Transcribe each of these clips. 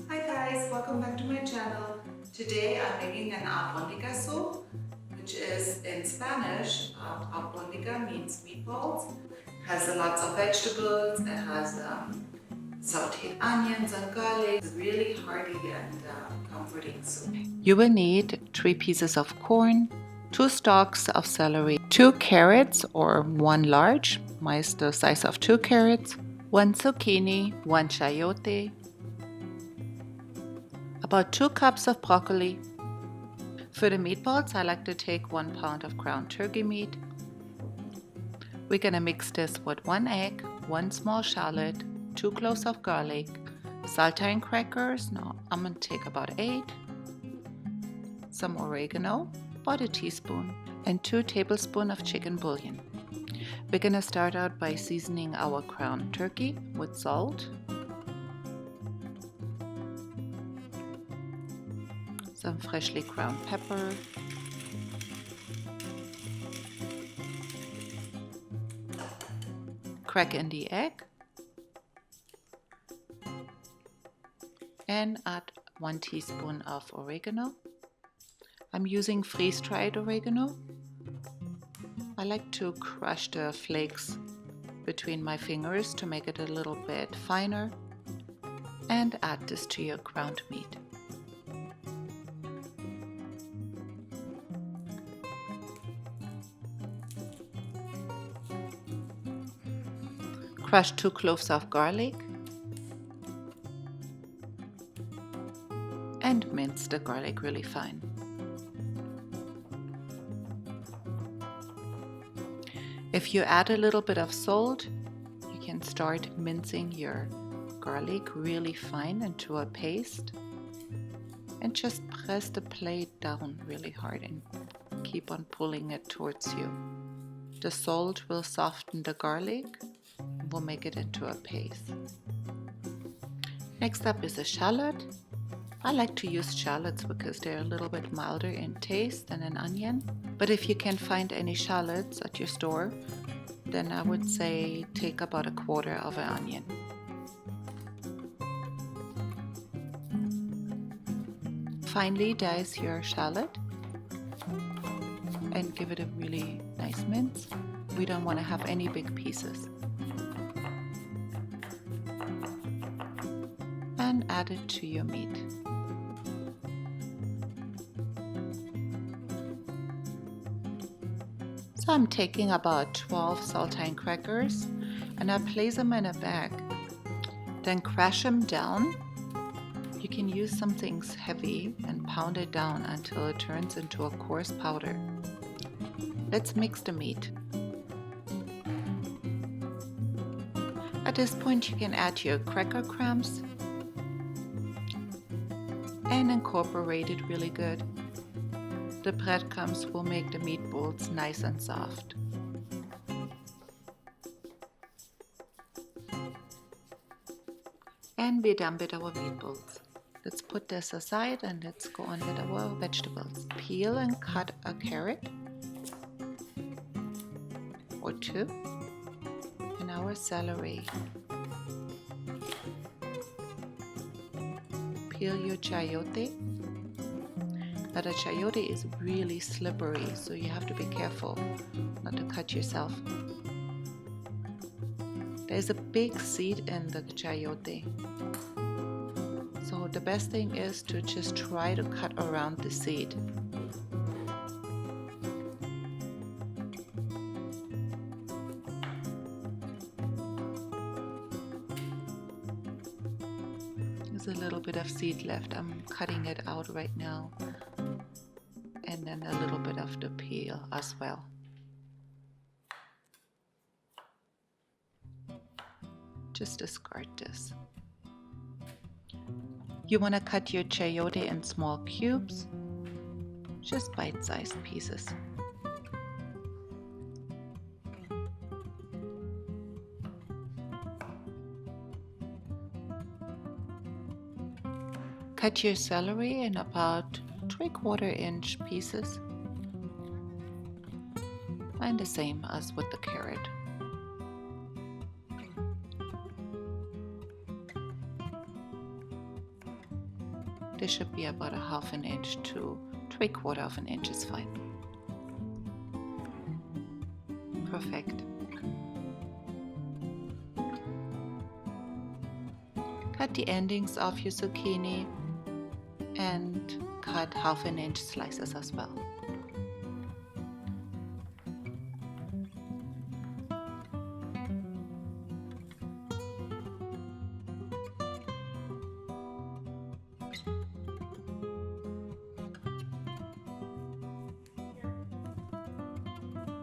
Hi guys, welcome back to my channel. Today I'm making an albondigas soup, which is in Spanish. Albondiga means meatballs. It has lots of vegetables. It has sauteed onions and garlic. It's really hearty and comforting soup. You will need 3 pieces of corn, 2 stalks of celery, 2 carrots or 1 large, mine is the size of 2 carrots, 1 zucchini, 1 chayote, about 2 cups of broccoli. For the meatballs, I like to take 1 pound of ground turkey meat. We're gonna mix this with 1 egg, 1 small shallot, 2 cloves of garlic, saltine crackers, no, I'm gonna take about 8, some oregano, about a teaspoon, and 2 tablespoons of chicken bouillon. We're gonna start out by seasoning our ground turkey with salt, some freshly ground pepper, crack in the egg, and add 1 teaspoon of oregano. I'm using freeze-dried oregano. I like to crush the flakes between my fingers to make it a little bit finer, and add this to your ground meat. Crush 2 cloves of garlic and mince the garlic really fine. If you add a little bit of salt, you can start mincing your garlic really fine into a paste and just press the plate down really hard and keep on pulling it towards you. The salt will soften the garlic. We'll make it into a paste. Next up is a shallot. I like to use shallots because they're a little bit milder in taste than an onion. But if you can find any shallots at your store, then I would say take about 1/4 of an onion. Finely dice your shallot and give it a really nice mince. We don't want to have any big pieces. And add it to your meat. So I'm taking about 12 saltine crackers and I place them in a bag. Then crush them down. You can use something heavy and pound it down until it turns into a coarse powder. Let's mix the meat. At this point you can add your cracker crumbs and incorporate it really good. The breadcrumbs will make the meatballs nice and soft. And we're done with our meatballs. Let's put this aside and let's go on with our vegetables. Peel and cut a carrot or 2 and our celery. Peel your chayote. Now the chayote is really slippery, so you have to be careful not to cut yourself. There's a big seed in the chayote, so the best thing is to just try to cut around the seed. There's a little bit of seed left. I'm cutting it out right now. And then a little bit of the peel as well. Just discard this. You want to cut your chayote in small cubes, just bite-sized pieces. Cut your celery in about 3/4 inch pieces, and the same as with the carrot. This should be about 1/2 inch to 3/4 inch is fine. Perfect. Cut the endings of your zucchini and cut 1/2 inch slices as well.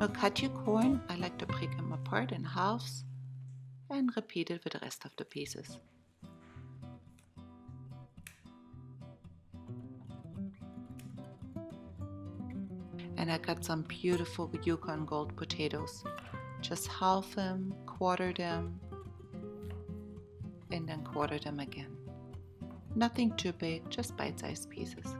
Now cut your corn. I like to break them apart in halves and repeat it with the rest of the pieces. And I got some beautiful Yukon Gold potatoes. Just halve them, quarter them, and then quarter them again. Nothing too big, just bite-sized pieces.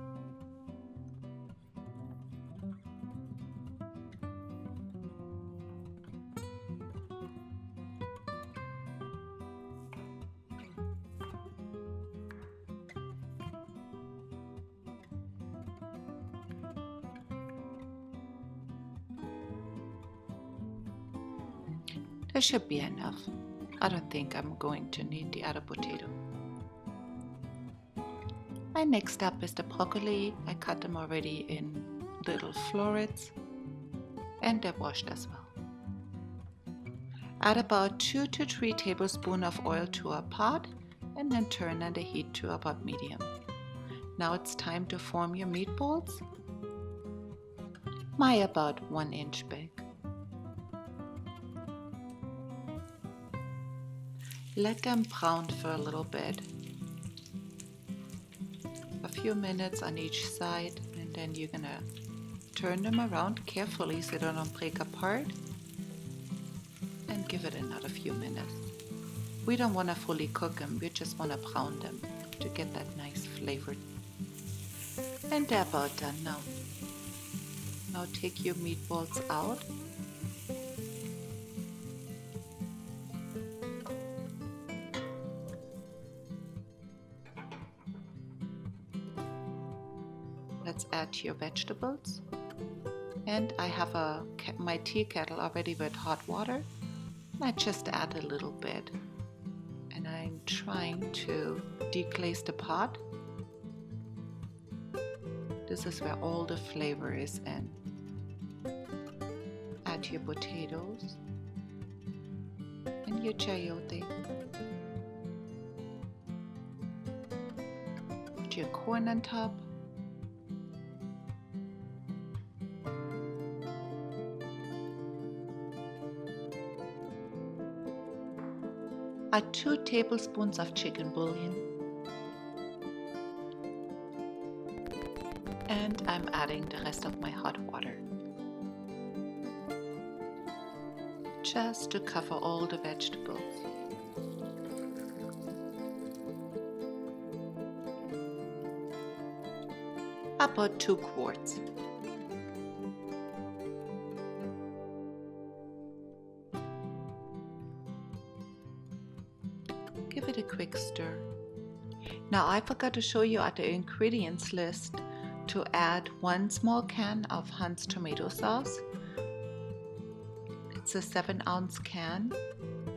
This should be enough. I don't think I'm going to need the other potato. And next up is the broccoli. I cut them already in little florets and they're washed as well. Add about 2 to 3 tablespoons of oil to a pot and then turn on the heat to about medium. Now it's time to form your meatballs. My about 1 inch big. Let them brown for a little bit. A few minutes on each side, and then you're gonna turn them around carefully so they don't break apart and give it another few minutes. We don't want to fully cook them, we just want to brown them to get that nice flavor. And they're about done now. Now take your meatballs out. Let's add your vegetables, and I have my tea kettle already with hot water. I just add a little bit, and I'm trying to deglaze the pot. This is where all the flavor is in. Add your potatoes and your chayote. Put your corn on top. Add 2 tablespoons of chicken bouillon. And I'm adding the rest of my hot water. Just to cover all the vegetables. About 2 quarts. Give it a quick stir. Now I forgot to show you at the ingredients list to add 1 small can of Hunt's tomato sauce. It's a 7-ounce can,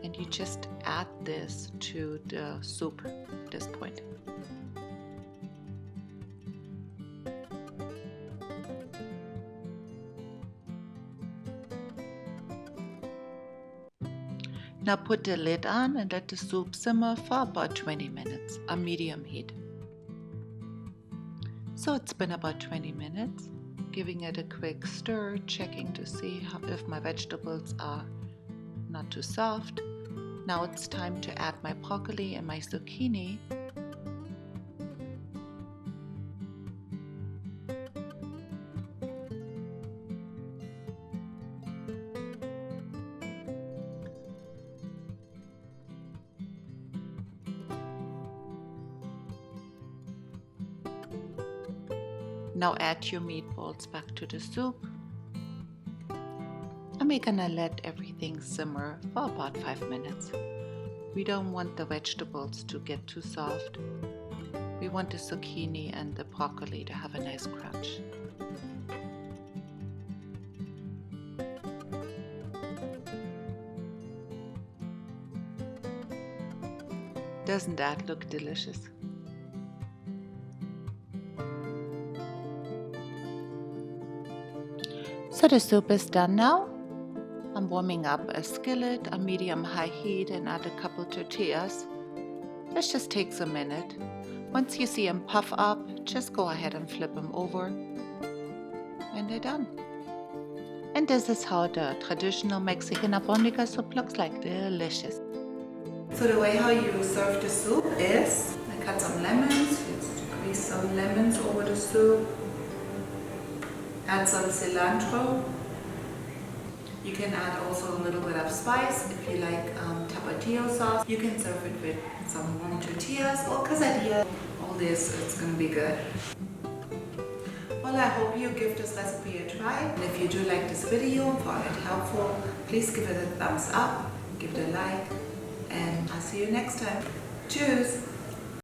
and you just add this to the soup at this point. Now put the lid on and let the soup simmer for about 20 minutes on medium heat. So it's been about 20 minutes, giving it a quick stir, checking to see if my vegetables are not too soft. Now it's time to add my broccoli and my zucchini. Now add your meatballs back to the soup. And we're gonna let everything simmer for about 5 minutes. We don't want the vegetables to get too soft. We want the zucchini and the broccoli to have a nice crunch. Doesn't that look delicious? So the soup is done now. I'm warming up a skillet on medium-high heat and add a couple tortillas. This just takes a minute. Once you see them puff up, just go ahead and flip them over. And they're done. And this is how the traditional Mexican albondiga soup looks like. Delicious. So the way how you serve the soup is, I cut some lemons, squeeze some lemons over the soup, add some cilantro. You can add also a little bit of spice if you like tapatio sauce. You can serve it with some warm tortillas or quesadilla. All this, it's going to be good. Well, I hope you give this recipe a try. And if you do like this video and found it helpful, please give it a thumbs up, give it a like, and I'll see you next time. Cheers!